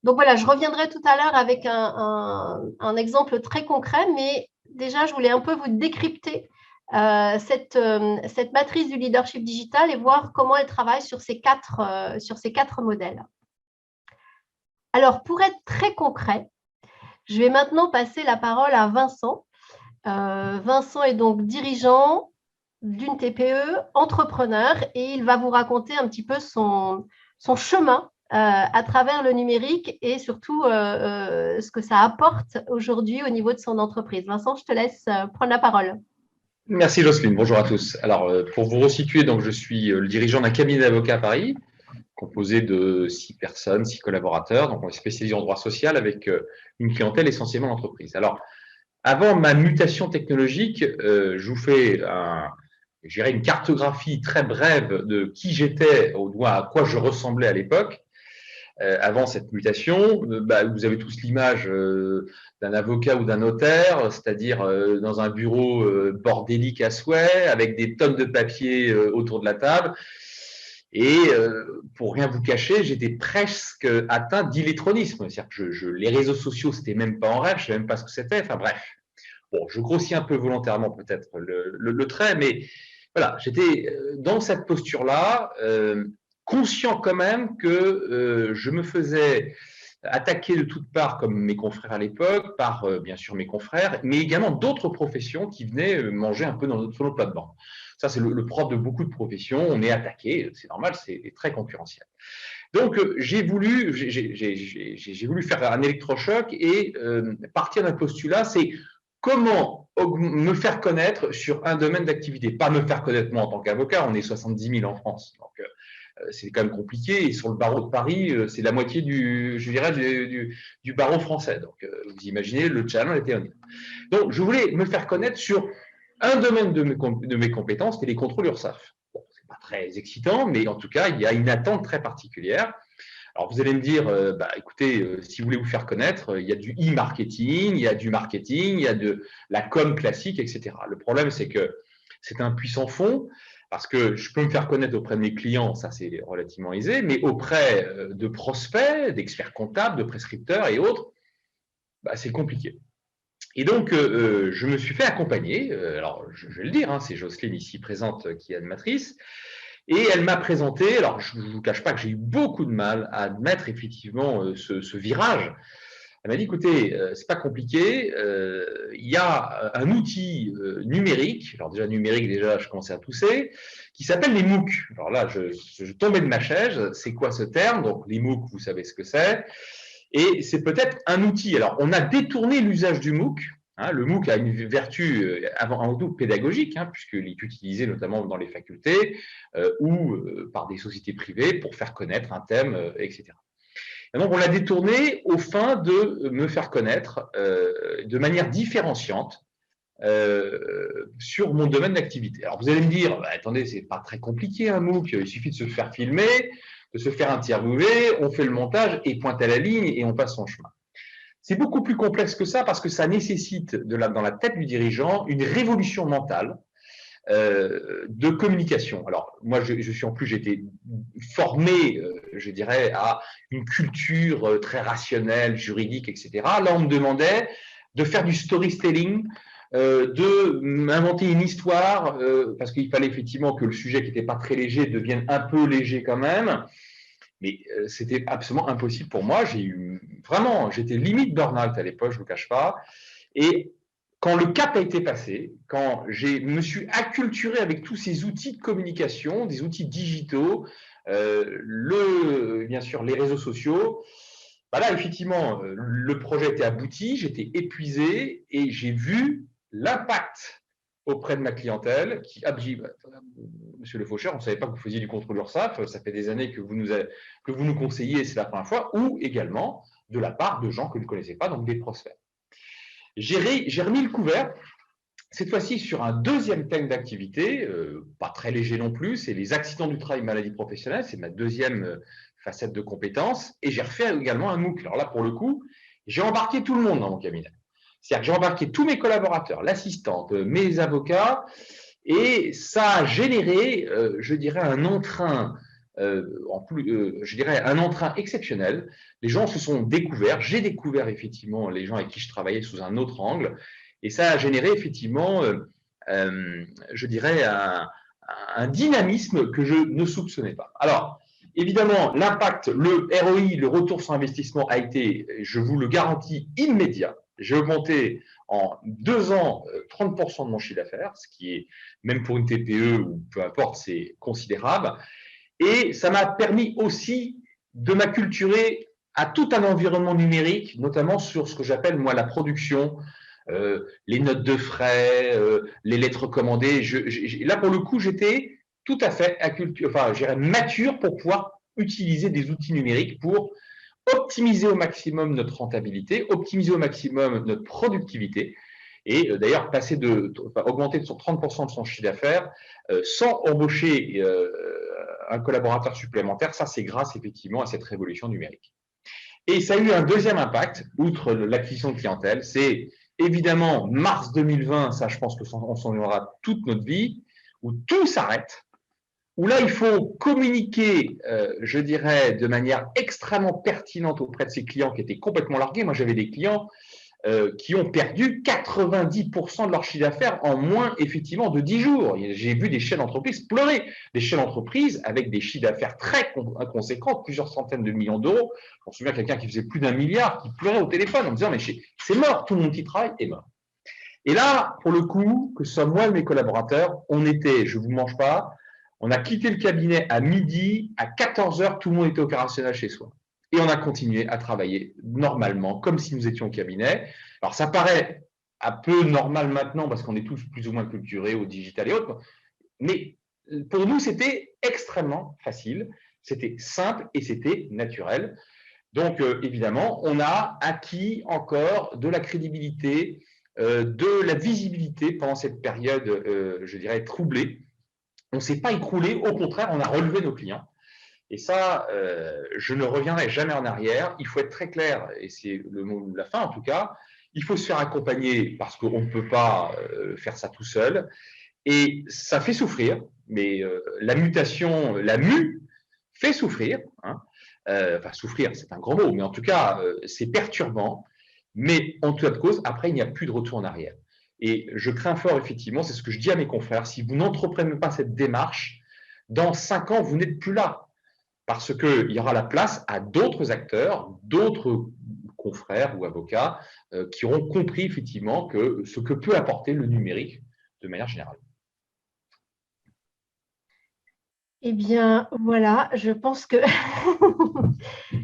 Donc voilà, je reviendrai tout à l'heure avec un exemple très concret, mais déjà, je voulais un peu vous décrypter cette matrice du leadership digital et voir comment elle travaille sur ces quatre modèles. Alors, pour être très concret, je vais maintenant passer la parole à Vincent. Vincent est donc dirigeant d'une TPE, entrepreneur, et il va vous raconter un petit peu son chemin à travers le numérique et surtout ce que ça apporte aujourd'hui au niveau de son entreprise. Vincent, je te laisse prendre la parole. Merci Jocelyne, bonjour à tous. Alors, pour vous resituer, donc, je suis le dirigeant d'un cabinet d'avocats à Paris, composé de 6 personnes, 6 collaborateurs. Donc, on est spécialisé en droit social avec une clientèle essentiellement d'entreprise. Alors, avant ma mutation technologique, je vous fais une cartographie très brève de qui j'étais, à quoi je ressemblais à l'époque. Avant cette mutation, vous avez tous l'image d'un avocat ou d'un notaire, c'est-à-dire dans un bureau bordélique à souhait, avec des tonnes de papier autour de la table. Et pour rien vous cacher, j'étais presque atteint d'illettronisme. C'est-à-dire que les réseaux sociaux, c'était même pas en rêve, je ne savais même pas ce que c'était. Enfin bref, bon, je grossis un peu volontairement peut-être le trait, mais voilà, j'étais dans cette posture-là. conscient quand même que je me faisais attaqué de toutes parts, comme mes confrères à l'époque, par bien sûr mes confrères, mais également d'autres professions qui venaient manger un peu sur notre plate-bande. Ça, c'est le propre de beaucoup de professions. On est attaqué, c'est normal, c'est très concurrentiel. Donc, j'ai voulu faire un électrochoc et partir d'un postulat, c'est comment me faire connaître sur un domaine d'activité. Pas me faire connaître moi en tant qu'avocat, on est 70 000 en France. Donc, c'est quand même compliqué. Et sur le barreau de Paris, c'est la moitié du barreau français. Donc, vous imaginez, le challenge était énorme. Donc, je voulais me faire connaître sur un domaine de mes compétences, c'était les contrôles URSSAF. Bon, c'est pas très excitant, mais en tout cas, il y a une attente très particulière. Alors, vous allez me dire, écoutez, si vous voulez vous faire connaître, il y a du e-marketing, il y a du marketing, il y a de la com classique, etc. Le problème, c'est que c'est un puissant fond. Parce que je peux me faire connaître auprès de mes clients, ça c'est relativement aisé, mais auprès de prospects, d'experts comptables, de prescripteurs et autres, c'est compliqué. Et donc, je me suis fait accompagner, alors je vais le dire, hein, c'est Jocelyne ici présente qui est animatrice, et elle m'a présenté, alors je ne vous cache pas que j'ai eu beaucoup de mal à admettre effectivement ce virage. Elle m'a dit, écoutez, c'est pas compliqué, il y a un outil numérique, alors déjà numérique, déjà je commençais à tousser, qui s'appelle les MOOC. Alors là, je tombais de ma chaise, c'est quoi ce terme? Donc les MOOC, vous savez ce que c'est, et c'est peut-être un outil. Alors on a détourné l'usage du MOOC, hein, le MOOC a une vertu avant tout pédagogique, hein, puisqu'il est utilisé notamment dans les facultés ou par des sociétés privées pour faire connaître un thème, etc. Et donc, on l'a détourné aux fins de me faire connaître de manière différenciante sur mon domaine d'activité. Alors, vous allez me dire, attendez, c'est pas très compliqué un MOOC, il suffit de se faire filmer, de se faire interviewer, on fait le montage et pointe à la ligne et on passe son chemin. C'est beaucoup plus complexe que ça parce que ça nécessite dans la tête du dirigeant une révolution mentale de communication. Alors, moi, j'ai été formé, je dirais, à une culture très rationnelle, juridique, etc. Là, on me demandait de faire du storytelling, de m'inventer une histoire, parce qu'il fallait effectivement que le sujet qui n'était pas très léger devienne un peu léger quand même. Mais c'était absolument impossible pour moi. J'étais limite burn-out à l'époque, je ne vous cache pas. Et quand le cap a été passé, quand me suis acculturé avec tous ces outils de communication, des outils digitaux, bien sûr les réseaux sociaux, là effectivement le projet était abouti, j'étais épuisé et j'ai vu l'impact auprès de ma clientèle qui a dit Monsieur le Faucheur, on ne savait pas que vous faisiez du contrôle URSSAF, ça fait des années que vous nous conseillez, c'est la première fois, ou également de la part de gens que vous ne connaissez pas, donc des prospects. J'ai remis le couvert, cette fois-ci sur un deuxième thème d'activité, pas très léger non plus, c'est les accidents du travail, maladies professionnelles, c'est ma deuxième facette de compétences, et j'ai refait également un MOOC. Alors là, pour le coup, j'ai embarqué tout le monde dans mon cabinet. C'est-à-dire que j'ai embarqué tous mes collaborateurs, l'assistante, mes avocats, et ça a généré, je dirais, un entrain un entrain exceptionnel. Les gens se sont découverts. J'ai découvert effectivement les gens avec qui je travaillais sous un autre angle. Et ça a généré effectivement, je dirais, un dynamisme que je ne soupçonnais pas. Alors, évidemment, l'impact, le ROI, le retour sur investissement a été, je vous le garantis, immédiat. J'ai augmenté en 2 ans 30% de mon chiffre d'affaires, ce qui est, même pour une TPE ou peu importe, c'est considérable. Et ça m'a permis aussi de m'acculturer à tout un environnement numérique, notamment sur ce que j'appelle, moi, la production, les notes de frais, les lettres commandées. Là, pour le coup, j'étais tout à fait mature pour pouvoir utiliser des outils numériques pour optimiser au maximum notre rentabilité, optimiser au maximum notre productivité. Et d'ailleurs, augmenter de 30% de son chiffre d'affaires sans embaucher un collaborateur supplémentaire, ça c'est grâce effectivement à cette révolution numérique. Et ça a eu un deuxième impact, outre l'acquisition de clientèle, c'est évidemment mars 2020, ça je pense qu'on s'en souviendra toute notre vie, où tout s'arrête, où là il faut communiquer, je dirais, de manière extrêmement pertinente auprès de ses clients qui étaient complètement largués. Moi j'avais des clients qui ont perdu 90% de leur chiffre d'affaires en moins, effectivement, de 10 jours. J'ai vu des chefs d'entreprise pleurer, des chefs d'entreprise avec des chiffres d'affaires très conséquents, plusieurs centaines de millions d'euros. Je me souviens quelqu'un qui faisait plus d'1 milliard, qui pleurait au téléphone en me disant « mais c'est mort, tout mon petit travail est mort ». Et là, pour le coup, que ce soit moi et mes collaborateurs, on était, je ne vous mange pas, on a quitté le cabinet à midi, à 14 heures, tout le monde était opérationnel chez soi. Et on a continué à travailler normalement, comme si nous étions au cabinet. Alors, ça paraît un peu normal maintenant, parce qu'on est tous plus ou moins culturés au digital et autres, mais pour nous, c'était extrêmement facile, c'était simple et c'était naturel. Donc, évidemment, on a acquis encore de la crédibilité, de la visibilité pendant cette période, je dirais, troublée. On ne s'est pas écroulé, au contraire, on a relevé nos clients. Et ça, je ne reviendrai jamais en arrière. Il faut être très clair, et c'est le mot de la fin en tout cas, il faut se faire accompagner parce qu'on ne peut pas faire ça tout seul. Et ça fait souffrir, mais la mutation, la mue, fait souffrir. Hein. Enfin, souffrir, c'est un grand mot, mais en tout cas, c'est perturbant. Mais en tout cas de cause, après, il n'y a plus de retour en arrière. Et je crains fort, effectivement, c'est ce que je dis à mes confrères, si vous n'entreprenez pas cette démarche, dans 5 ans, vous n'êtes plus là. Parce qu'il y aura la place à d'autres acteurs, d'autres confrères ou avocats qui auront compris effectivement que ce que peut apporter le numérique de manière générale. Eh bien, voilà, je pense que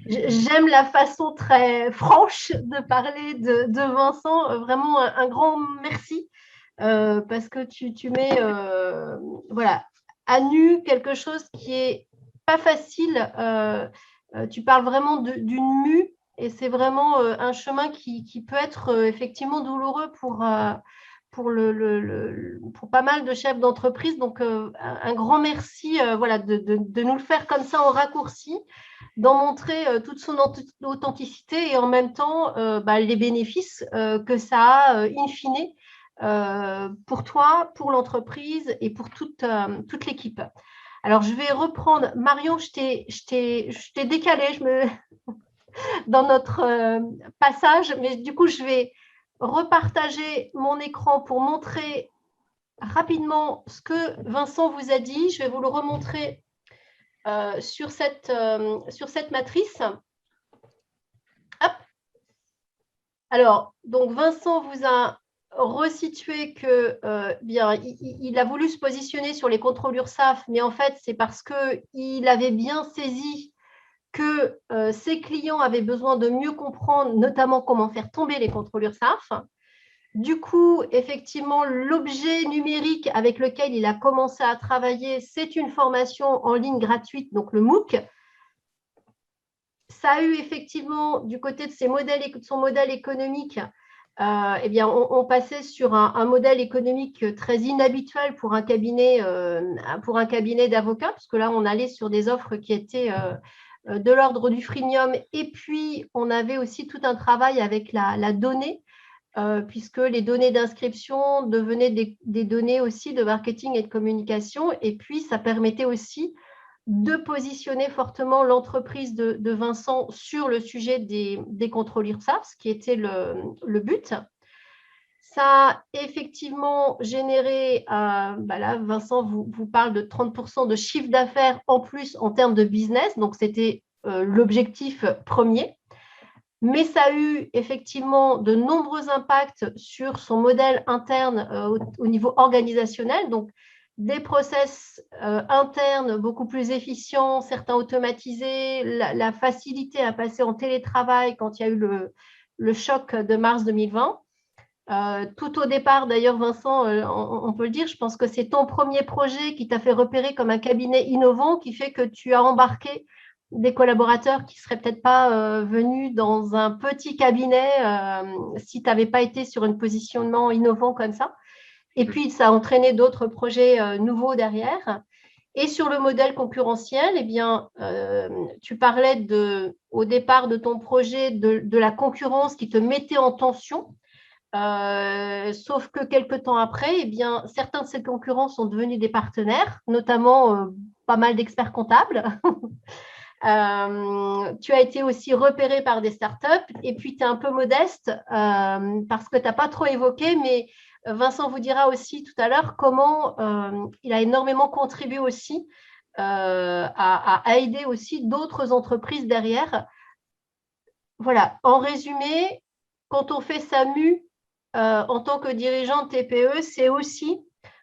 j'aime la façon très franche de parler de Vincent. Vraiment, un grand merci parce que tu mets voilà, à nu quelque chose qui est pas facile. Tu parles vraiment d'une mue et c'est vraiment un chemin qui peut être effectivement douloureux pour pas mal de chefs d'entreprise. Donc, un grand merci voilà, de nous le faire comme ça en raccourci, d'en montrer toute son authenticité et en même temps les bénéfices que ça a in fine pour toi, pour l'entreprise et pour toute l'équipe. Alors, je vais reprendre. Marion, je t'ai décalé dans notre passage, mais du coup, je vais repartager mon écran pour montrer rapidement ce que Vincent vous a dit. Je vais vous le remontrer sur cette matrice. Hop. Alors, donc Vincent vous a resitué que bien, il a voulu se positionner sur les contrôles URSSAF, mais en fait, c'est parce qu'il avait bien saisi que ses clients avaient besoin de mieux comprendre, notamment comment faire tomber les contrôles URSSAF. Du coup, effectivement, l'objet numérique avec lequel il a commencé à travailler, c'est une formation en ligne gratuite, donc le MOOC. Ça a eu effectivement, du côté de son modèle économique, eh bien, on passait sur un modèle économique très inhabituel pour un cabinet d'avocats, parce que là, on allait sur des offres qui étaient de l'ordre du freemium. Et puis, on avait aussi tout un travail avec la donnée, puisque les données d'inscription devenaient des données aussi de marketing et de communication. Et puis, ça permettait aussi de positionner fortement l'entreprise de Vincent sur le sujet des contrôles URSSAF, ce qui était le but. Ça a effectivement généré, là, Vincent vous parle de 30% de chiffre d'affaires en plus en termes de business, donc c'était l'objectif premier. Mais ça a eu effectivement de nombreux impacts sur son modèle interne au niveau organisationnel, donc des process internes beaucoup plus efficients, certains automatisés, la facilité à passer en télétravail quand il y a eu le choc de mars 2020. Tout au départ, d'ailleurs, Vincent, on peut le dire, je pense que c'est ton premier projet qui t'a fait repérer comme un cabinet innovant qui fait que tu as embarqué des collaborateurs qui ne seraient peut-être pas venus dans un petit cabinet si tu n'avais pas été sur un positionnement innovant comme ça. Et puis, ça a entraîné d'autres projets nouveaux derrière. Et sur le modèle concurrentiel, eh bien, tu parlais au départ de ton projet de la concurrence qui te mettait en tension. Sauf que quelques temps après, eh bien, certains de ces concurrents sont devenus des partenaires, notamment pas mal d'experts comptables. Tu as été aussi repéré par des startups et puis tu es un peu modeste parce que tu n'as pas trop évoqué, mais Vincent vous dira aussi tout à l'heure comment il a énormément contribué aussi à aider aussi d'autres entreprises derrière. Voilà, en résumé, quand on fait SAMU en tant que dirigeant de TPE, c'est aussi,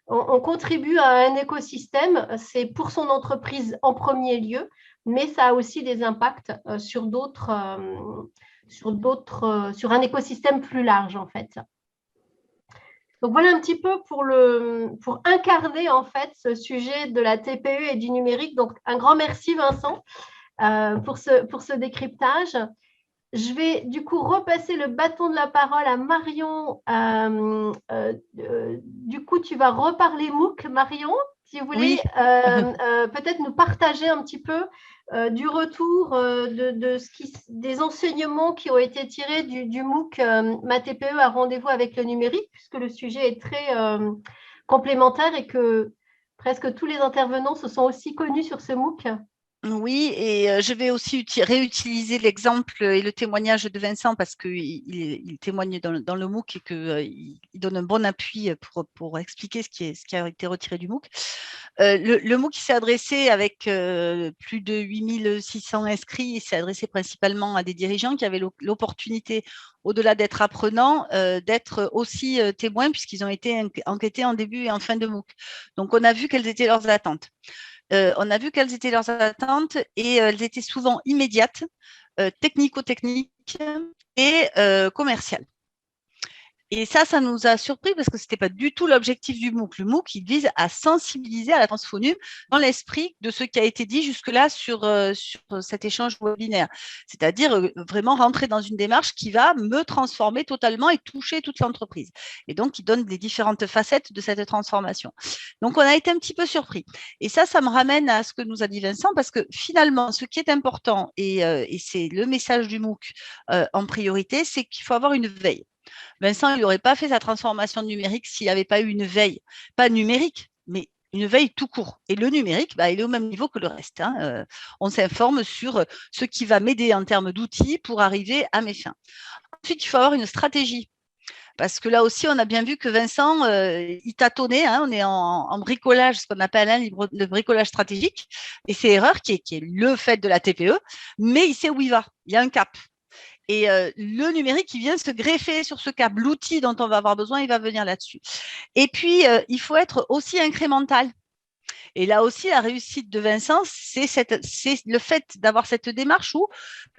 on contribue à un écosystème, c'est pour son entreprise en premier lieu, mais ça a aussi des impacts sur un écosystème plus large en fait. Donc voilà un petit peu pour incarner en fait ce sujet de la TPE et du numérique. Donc un grand merci Vincent pour ce décryptage. Je vais du coup repasser le bâton de la parole à Marion. Du coup, tu vas reparler MOOC, Marion, si vous voulez peut-être nous partager un petit peu du retour des enseignements qui ont été tirés du MOOC Ma TPE a rendez-vous avec le numérique, puisque le sujet est très complémentaire et que presque tous les intervenants se sont aussi connus sur ce MOOC. Oui, et je vais aussi réutiliser l'exemple et le témoignage de Vincent parce qu'il témoigne dans le MOOC et qu'il donne un bon appui pour expliquer ce qui a été retiré du MOOC. Le MOOC s'est adressé avec plus de 8600 inscrits, il s'est adressé principalement à des dirigeants qui avaient l'opportunité, au-delà d'être apprenants, d'être aussi témoins puisqu'ils ont été enquêtés en début et en fin de MOOC. Donc, on a vu quelles étaient leurs attentes. On a vu quelles étaient leurs attentes et elles étaient souvent immédiates, technico-techniques et commerciales. Et ça nous a surpris parce que ce n'était pas du tout l'objectif du MOOC. Le MOOC, il vise à sensibiliser à la transphonum dans l'esprit de ce qui a été dit jusque-là sur cet échange webinaire. C'est-à-dire vraiment rentrer dans une démarche qui va me transformer totalement et toucher toute l'entreprise. Et donc, il donne les différentes facettes de cette transformation. Donc, on a été un petit peu surpris. Et ça me ramène à ce que nous a dit Vincent parce que finalement, ce qui est important, et c'est le message du MOOC en priorité, c'est qu'il faut avoir une veille. Vincent, il n'aurait pas fait sa transformation numérique s'il n'y avait pas eu une veille, pas numérique, mais une veille tout court. Et le numérique, il est au même niveau que le reste. On s'informe sur ce qui va m'aider en termes d'outils pour arriver à mes fins. Ensuite, il faut avoir une stratégie. Parce que là aussi, on a bien vu que Vincent, il tâtonnait. On est en bricolage, ce qu'on appelle le bricolage stratégique. Et c'est erreur qui est le fait de la TPE, mais il sait où il va. Il y a un cap. Et le numérique, il vient se greffer sur ce câble. L'outil dont on va avoir besoin, il va venir là-dessus. Et puis, il faut être aussi incrémental. Et là aussi, la réussite de Vincent, c'est le fait d'avoir cette démarche où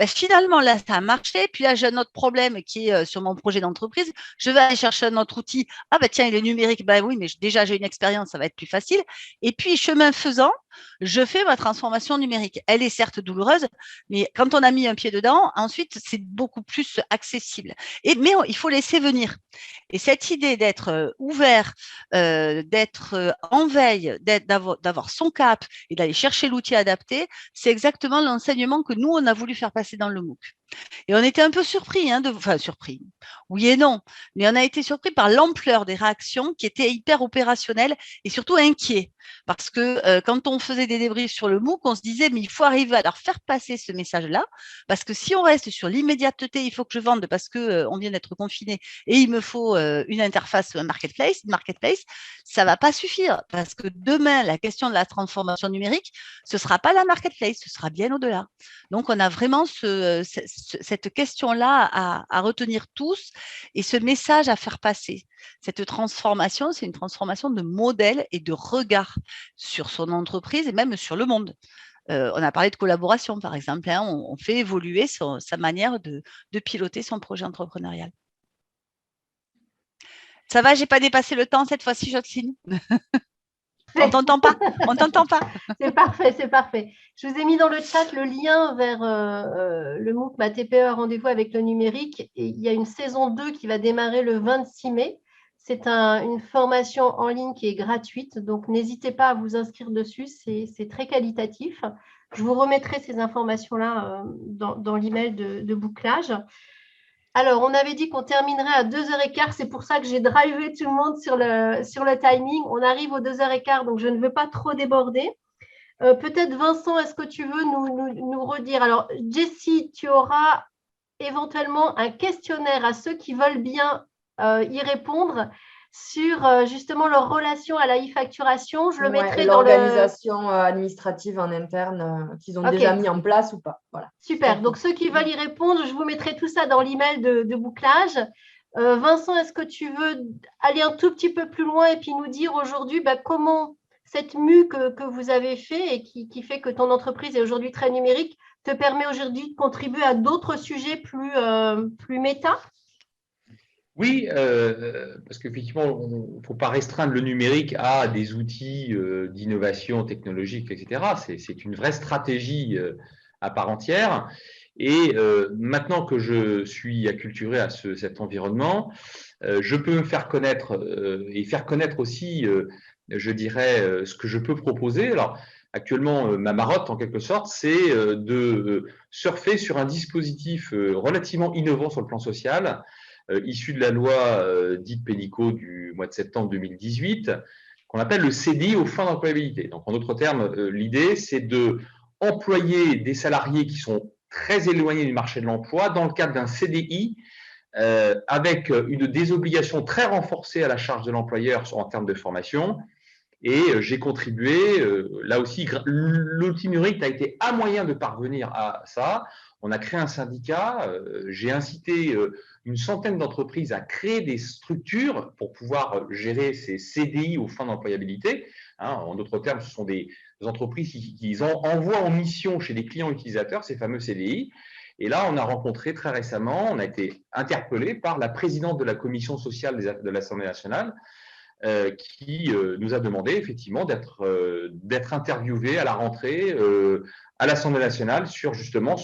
finalement, là, ça a marché. Puis là, j'ai un autre problème qui est sur mon projet d'entreprise. Je vais aller chercher un autre outil. Ah, tiens, il est numérique. Oui, mais déjà, j'ai une expérience, ça va être plus facile. Et puis, chemin faisant, je fais ma transformation numérique. Elle est certes douloureuse, mais quand on a mis un pied dedans, ensuite, c'est beaucoup plus accessible. Mais il faut laisser venir. Et cette idée d'être ouvert, d'être en veille, d'avoir son cap et d'aller chercher l'outil adapté, c'est exactement l'enseignement que nous, on a voulu faire passer dans le MOOC. Et on était un peu surpris, surpris, oui et non, mais on a été surpris par l'ampleur des réactions qui étaient hyper opérationnelles et surtout inquiets. Parce que quand on faisait des débriefs sur le MOOC, on se disait, mais il faut arriver à leur faire passer ce message-là, parce que si on reste sur l'immédiateté, il faut que je vende parce qu'on vient d'être confiné et il me faut une interface marketplace, ça ne va pas suffire, parce que demain, la question de la transformation numérique, ce ne sera pas la marketplace, ce sera bien au-delà. Donc, on a vraiment cette question-là à retenir tous et ce message à faire passer. Cette transformation, c'est une transformation de modèle et de regard sur son entreprise et même sur le monde. On a parlé de collaboration, par exemple. On fait évoluer sa manière de piloter son projet entrepreneurial. Ça va, je n'ai pas dépassé le temps cette fois-ci, Jocelyne. On t'entend pas. C'est parfait. Je vous ai mis dans le chat le lien vers le MOOC Ma TPE a rendez-vous avec le numérique. Et il y a une saison 2 qui va démarrer le 26 mai. C'est une formation en ligne qui est gratuite, donc n'hésitez pas à vous inscrire dessus, c'est très qualitatif. Je vous remettrai ces informations-là dans l'email de bouclage. Alors, on avait dit qu'on terminerait à 2h15, c'est pour ça que j'ai drivé tout le monde sur le timing. On arrive aux 2h15, donc je ne veux pas trop déborder. Peut-être Vincent, est-ce que tu veux nous redire? Alors, Jessie, tu auras éventuellement un questionnaire à ceux qui veulent bien y répondre sur justement leur relation à la e-facturation. Je le mettrai dans l'organisation administrative en interne qu'ils ont déjà mis en place ou pas. Voilà. Super. Donc, ceux qui veulent y répondre, je vous mettrai tout ça dans l'email de bouclage. Vincent, est-ce que tu veux aller un tout petit peu plus loin et puis nous dire aujourd'hui comment cette mue que vous avez fait et qui fait que ton entreprise est aujourd'hui très numérique te permet aujourd'hui de contribuer à d'autres sujets plus méta? Oui, parce qu'effectivement, il ne faut pas restreindre le numérique à des outils d'innovation technologique, etc. C'est une vraie stratégie à part entière. Et maintenant que je suis acculturé à cet environnement, je peux me faire connaître et faire connaître aussi, je dirais, ce que je peux proposer. Alors, actuellement, ma marotte, en quelque sorte, c'est de surfer sur un dispositif relativement innovant sur le plan social, issu de la loi dite Pénicaud du mois de septembre 2018, qu'on appelle le CDI aux fins d'employabilité. Donc, en d'autres termes, l'idée, c'est de employer des salariés qui sont très éloignés du marché de l'emploi dans le cadre d'un CDI avec une désobligation très renforcée à la charge de l'employeur en termes de formation. Et j'ai contribué, là aussi, l'outil numérique a été un moyen de parvenir à ça. On a créé un syndicat, j'ai incité une centaine d'entreprises à créer des structures pour pouvoir gérer ces CDI aux fins d'employabilité. En d'autres termes, ce sont des entreprises qui envoient en mission chez des clients utilisateurs ces fameux CDI. Et là, on a rencontré très récemment, on a été interpellé par la présidente de la commission sociale de l'Assemblée nationale, qui nous a demandé effectivement d'être interviewé à la rentrée à l'Assemblée nationale sur justement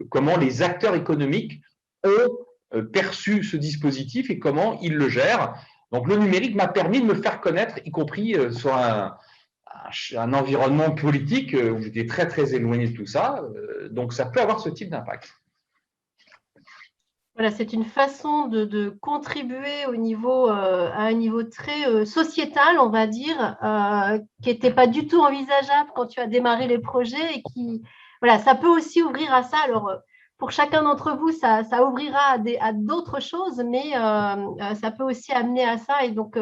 comment les acteurs économiques ont perçu ce dispositif et comment ils le gèrent. Donc le numérique m'a permis de me faire connaître, y compris sur un environnement politique où j'étais très très éloigné de tout ça. Donc ça peut avoir ce type d'impact. Voilà, c'est une façon de contribuer à un niveau très sociétal, on va dire, qui n'était pas du tout envisageable quand tu as démarré les projets et voilà, ça peut aussi ouvrir à ça. Alors, pour chacun d'entre vous, ça ouvrira à d'autres choses, mais ça peut aussi amener à ça. Et donc,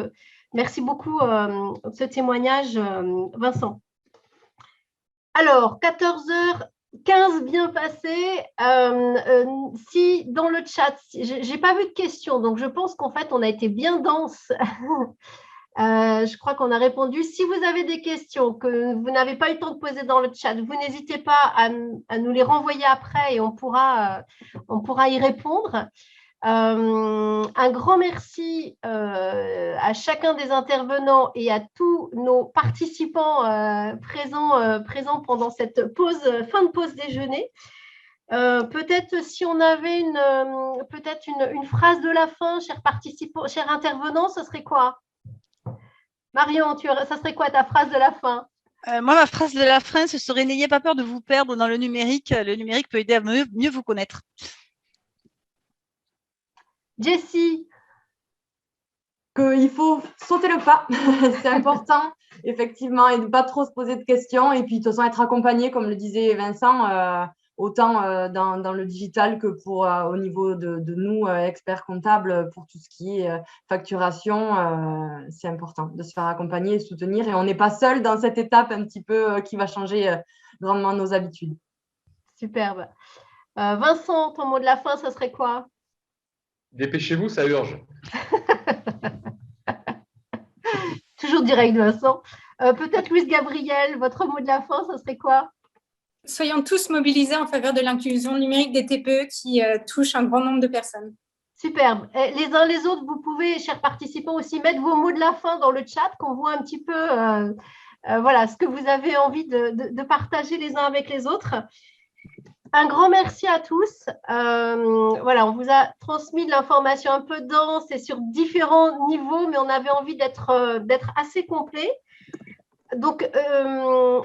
merci beaucoup de ce témoignage, Vincent. Alors, 14h15 bien passé. Si dans le chat, j'ai pas vu de questions, donc je pense qu'en fait, on a été bien dense. Je crois qu'on a répondu. Si vous avez des questions que vous n'avez pas eu le temps de poser dans le chat, vous n'hésitez pas à nous les renvoyer après et on pourra y répondre. Un grand merci à chacun des intervenants et à tous nos participants présents pendant cette fin de pause déjeuner. Peut-être si on avait une phrase de la fin, chers participants, chers intervenants, ce serait quoi? Marion, ça serait quoi ta phrase de la fin? Moi, ma phrase de la fin, ce serait « N'ayez pas peur de vous perdre dans le numérique. Le numérique peut aider à mieux vous connaître. » Jessie? Qu'il faut sauter le pas, c'est important, effectivement, et de ne pas trop se poser de questions. Et puis, de toute façon, être accompagné, comme le disait Vincent, autant dans le digital que au niveau de nous, experts comptables, pour tout ce qui est facturation, c'est important de se faire accompagner et soutenir. Et on n'est pas seul dans cette étape un petit peu qui va changer grandement nos habitudes. Superbe. Vincent, ton mot de la fin, ce serait quoi? Dépêchez-vous, ça urge. Toujours direct, Vincent. Peut-être Louise Gabriel, votre mot de la fin, ce serait quoi? Soyons tous mobilisés en faveur de l'inclusion numérique des TPE qui touche un grand nombre de personnes. Superbe. Et les uns les autres, vous pouvez, chers participants, aussi mettre vos mots de la fin dans le chat, qu'on voit un petit peu voilà, ce que vous avez envie de partager les uns avec les autres. Un grand merci à tous. Voilà, on vous a transmis de l'information un peu dense et sur différents niveaux, mais on avait envie d'être assez complet. Donc,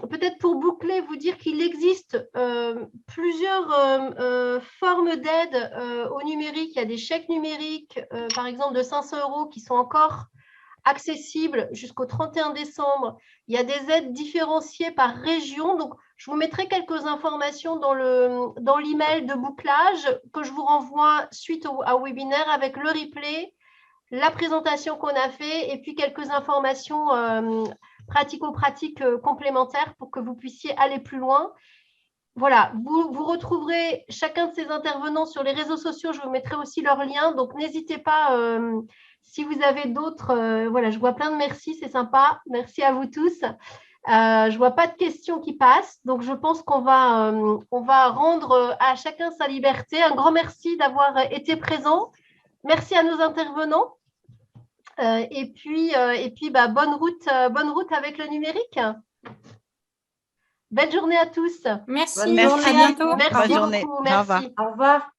peut-être pour boucler, vous dire qu'il existe plusieurs formes d'aide au numérique. Il y a des chèques numériques, par exemple, de 500 € qui sont encore accessible jusqu'au 31 décembre. Il y a des aides différenciées par région. Donc, je vous mettrai quelques informations dans l'email de bouclage que je vous renvoie suite au webinaire avec le replay, la présentation qu'on a fait et puis quelques informations pratico-pratiques complémentaires pour que vous puissiez aller plus loin. Voilà, vous retrouverez chacun de ces intervenants sur les réseaux sociaux. Je vous mettrai aussi leurs liens. Donc, n'hésitez pas, si vous avez d'autres. Voilà, je vois plein de merci, c'est sympa. Merci à vous tous. Je ne vois pas de questions qui passent. Donc, je pense qu'on va rendre à chacun sa liberté. Un grand merci d'avoir été présent. Merci à nos intervenants. Et puis bonne route avec le numérique. Belle journée à tous. Merci. Bonne journée. À bientôt. Merci Bonne journée. beaucoup. Au revoir. Merci. Au revoir.